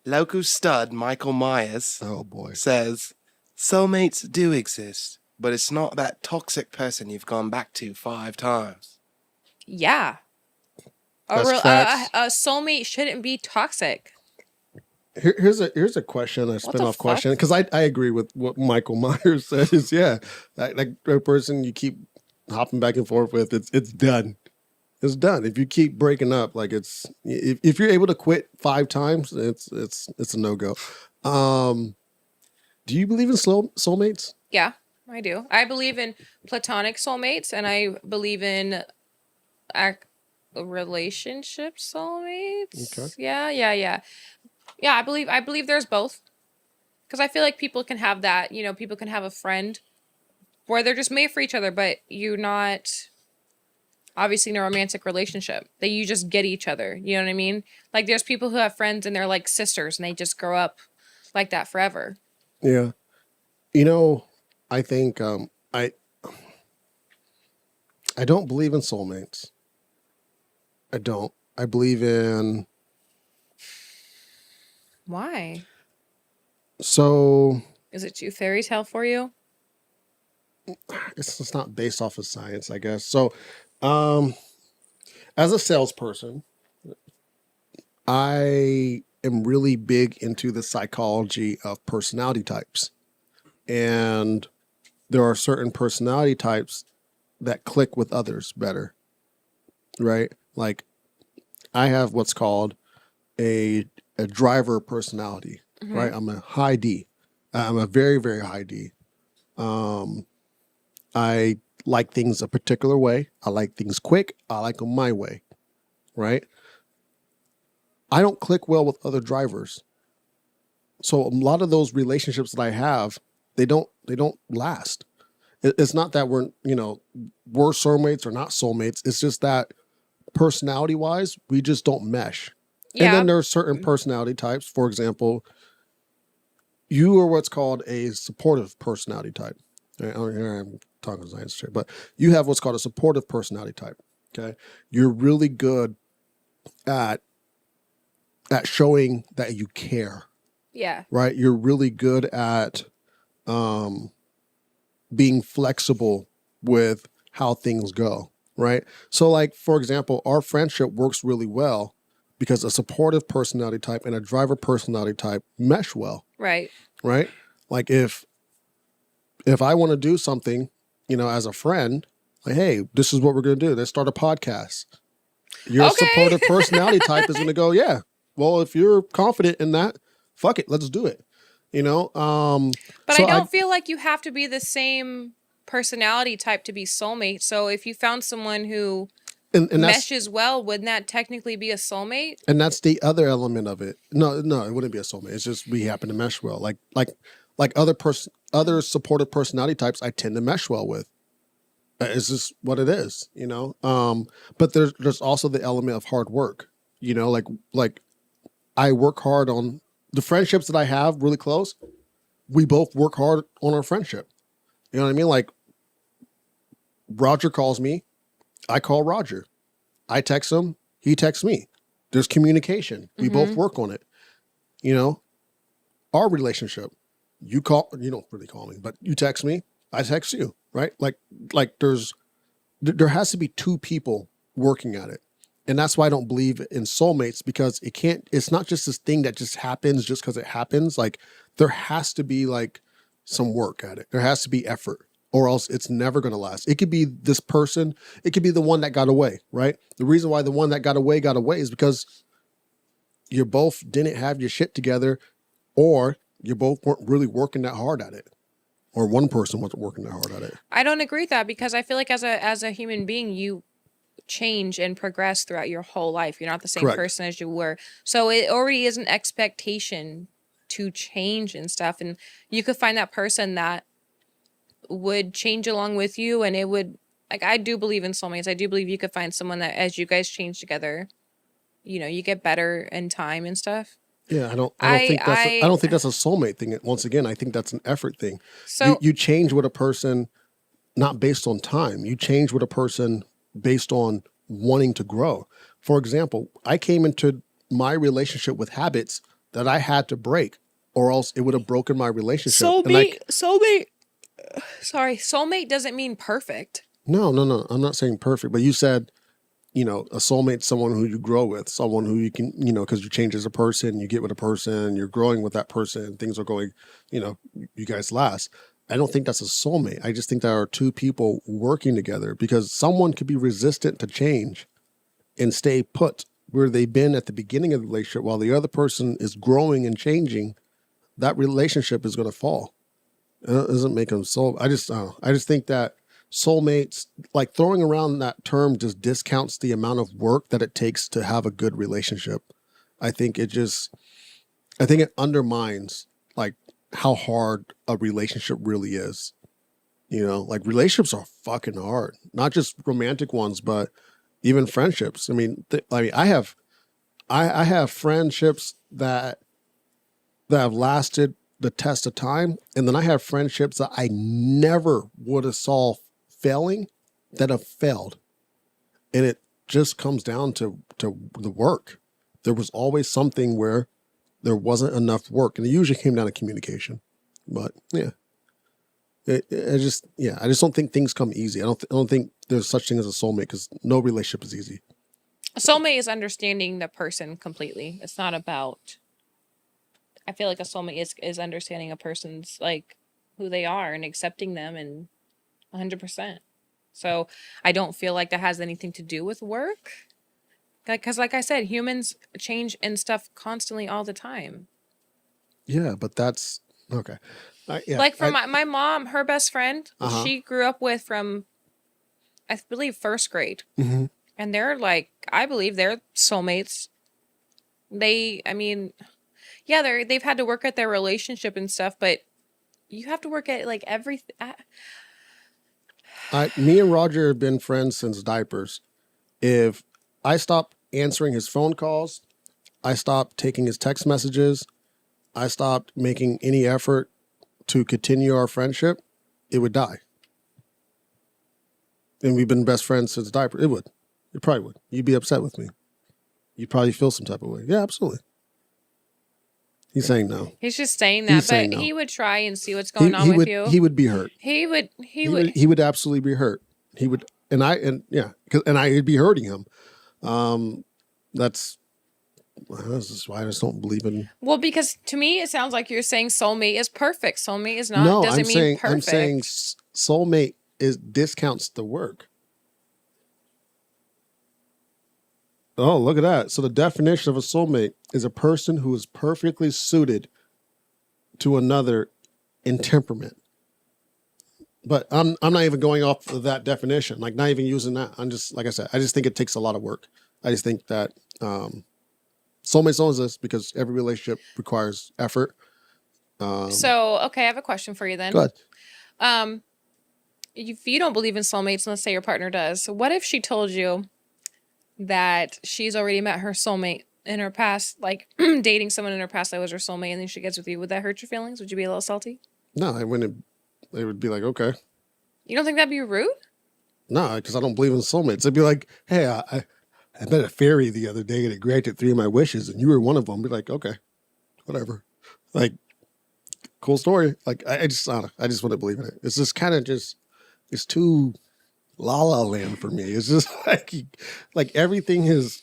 Local stud Michael Myers Oh boy. says, soulmates do exist, but it's not that toxic person you've gone back to 5 times. Yeah. That's facts. A soulmate shouldn't be toxic. Here's a question, a spin-off question, because I agree with what Michael Myers says. Yeah, like a person you keep hopping back and forth with, it's done. It's done. If you keep breaking up, like if you're able to quit 5 times, it's a no-go. Do you believe in soulmates? Yeah, I do. I believe in platonic soulmates, and I believe in relationship soulmates. Okay. Yeah. Yeah, I believe there's both. Because I feel like people can have that, people can have a friend where they're just made for each other, but you're not obviously in a romantic relationship. That you just get each other. You know what I mean? Like there's people who have friends and they're like sisters and they just grow up like that forever. Yeah. I think I don't believe in soulmates. I don't. I believe in. Why? So Is it too fairy tale for you? it's just not based off of science, I guess. So, as a salesperson, I am really big into the psychology of personality types. And there are certain personality types that click with others better, right? Like I have what's called a driver personality, right? I'm a high D. I'm a very, very high D. I like things a particular way. I like things quick. I like them my way, right? I don't click well with other drivers. So a lot of those relationships that I have, they don't last. It's not that we're soulmates or not soulmates. It's just that personality wise, we just don't mesh. Yeah. And then there are certain personality types. For example, you are what's called a supportive personality type. Here I'm talking science here, but you have what's called a supportive personality type. Okay. You're really good at showing that you care. Yeah. Right. You're really good at being flexible with how things go. Right. So like, for example, our friendship works really well because a supportive personality type and a driver personality type mesh well. Right. Right. Like if I want to do something, as a friend, like, hey, this is what we're going to do. Let's start a podcast. Your supportive personality type is going to go, yeah, well, if you're confident in that, fuck it, let's do it. But so I don't feel like you have to be the same personality type to be soulmate. So if you found someone who and meshes well, wouldn't that technically be a soulmate? And that's the other element of it. No, it wouldn't be a soulmate. It's just we happen to mesh well. Like other supportive personality types I tend to mesh well with. It's just what it is, But there's also the element of hard work, like I work hard on the friendships that I have really close. We both work hard on our friendship. You know what I mean? Like Roger calls me, I call Roger. I text him, he texts me. There's communication. We both work on it. Our relationship, you don't really call me, but you text me, I text you, right? Like there has to be 2 people working at it. And that's why I don't believe in soulmates, because it's not just this thing that just happens just because it happens. Like there has to be like some work at it. There has to be effort, or else it's never going to last. It could be this person. It could be the one that got away, right? The reason why the one that got away is because you both didn't have your shit together, or you both weren't really working that hard at it. Or one person wasn't working that hard at it. I don't agree with that, because I feel like as a human being, you change and progress throughout your whole life. You're not the same person as you were. So it already is an expectation to change and stuff. And you could find that person that would change along with you, and it would, like, I do believe in soulmates. I do believe you could find someone that as you guys change together, you get better in time and stuff. Yeah, I don't think that's a soulmate thing. Once again, I think that's an effort thing. So you change with a person not based on time. You change with a person based on wanting to grow. For example, I came into my relationship with habits that I had to break, or else it would have broken my relationship. And like, soulmate doesn't mean perfect. no. I'm not saying perfect, but you said, you know, a soulmate, someone who you grow with, someone who you can, you know, because you change as a person, you get with a person, you're growing with that person, things are going, you know, you guys last. I don't think that's a soulmate. I just think there are two people working together, because someone could be resistant to change and stay put where they've been at the beginning of the relationship while the other person is growing and changing. That relationship is going to fall. And it doesn't make them soul. I don't know. I just think that soulmates, like throwing around that term, just discounts the amount of work that it takes to have a good relationship. I think it undermines like how hard a relationship really is. You know, like relationships are fucking hard, not just romantic ones, but even friendships. I mean, I have friendships that have lasted the test of time, and then I have friendships that I never would have saw failing that have failed, and it just comes down to the work. There was always something where there wasn't enough work, and it usually came down to communication. But yeah, I just don't think things come easy. I don't think there's such thing as a soulmate, because no relationship is easy. A soulmate is understanding the person completely. It's not about. I feel like a soulmate is understanding a person's like who they are and accepting them and 100%. So I don't feel like that has anything to do with work. Because like I said, humans change and stuff constantly all the time. Yeah, but that's okay. Like for my mom, her best friend, she grew up with from, I believe, first grade. Mm-hmm. And they're like, I believe they're soulmates. They've had to work at their relationship and stuff, but you have to work at like everything. Me and Roger have been friends since diapers. If I stopped answering his phone calls, I stopped taking his text messages, I stopped making any effort to continue our friendship, it would die. And we've been best friends since diaper. It would. It probably would. You'd be upset with me. You'd probably feel some type of way. Yeah, absolutely. He's saying no. He's just saying that, but no. He would try and see what's going on with you. He would be hurt. He would absolutely be hurt. He would, and I'd be hurting him. This is why I just don't believe in. Well, because to me, it sounds like you're saying soulmate is perfect. Soulmate is not. No, doesn't mean perfect. I'm saying soulmate discounts the work. Oh, look at that. So the definition of a soulmate is a person who is perfectly suited to another in temperament. But I'm not even going off of that definition, like not even using that. I'm just, like I said, I just think it takes a lot of work. I just think that soulmates don't exist because every relationship requires effort. Okay, I have a question for you then. Go ahead. If you don't believe in soulmates, let's say your partner does, what if she told you that she's already met her soulmate in her past, like dating someone in her past that was her soulmate, and then she gets with you? Would that hurt your feelings? Would you be a little salty? No, I wouldn't. They would be like, okay. You don't think that'd be rude? No, because I don't believe in soulmates. They'd be like, hey, I met a fairy the other day and it granted 3 of my wishes and you were one of them. Be like, okay, whatever. Like, cool story. Like, I just wouldn't believe in it. It's just kind of it's too la la land for me. It's just like everything is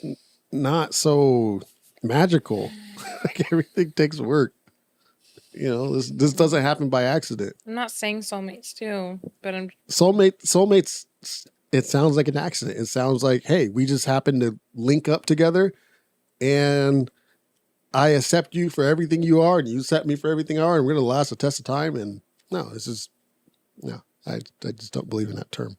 not so magical. Like everything takes work. You know, this doesn't happen by accident. I'm not saying soulmates too, but soulmates. It sounds like an accident. It sounds like, hey, we just happen to link up together, and I accept you for everything you are, and you accept me for everything I are, and we're gonna last a test of time. And no, I just don't believe in that term.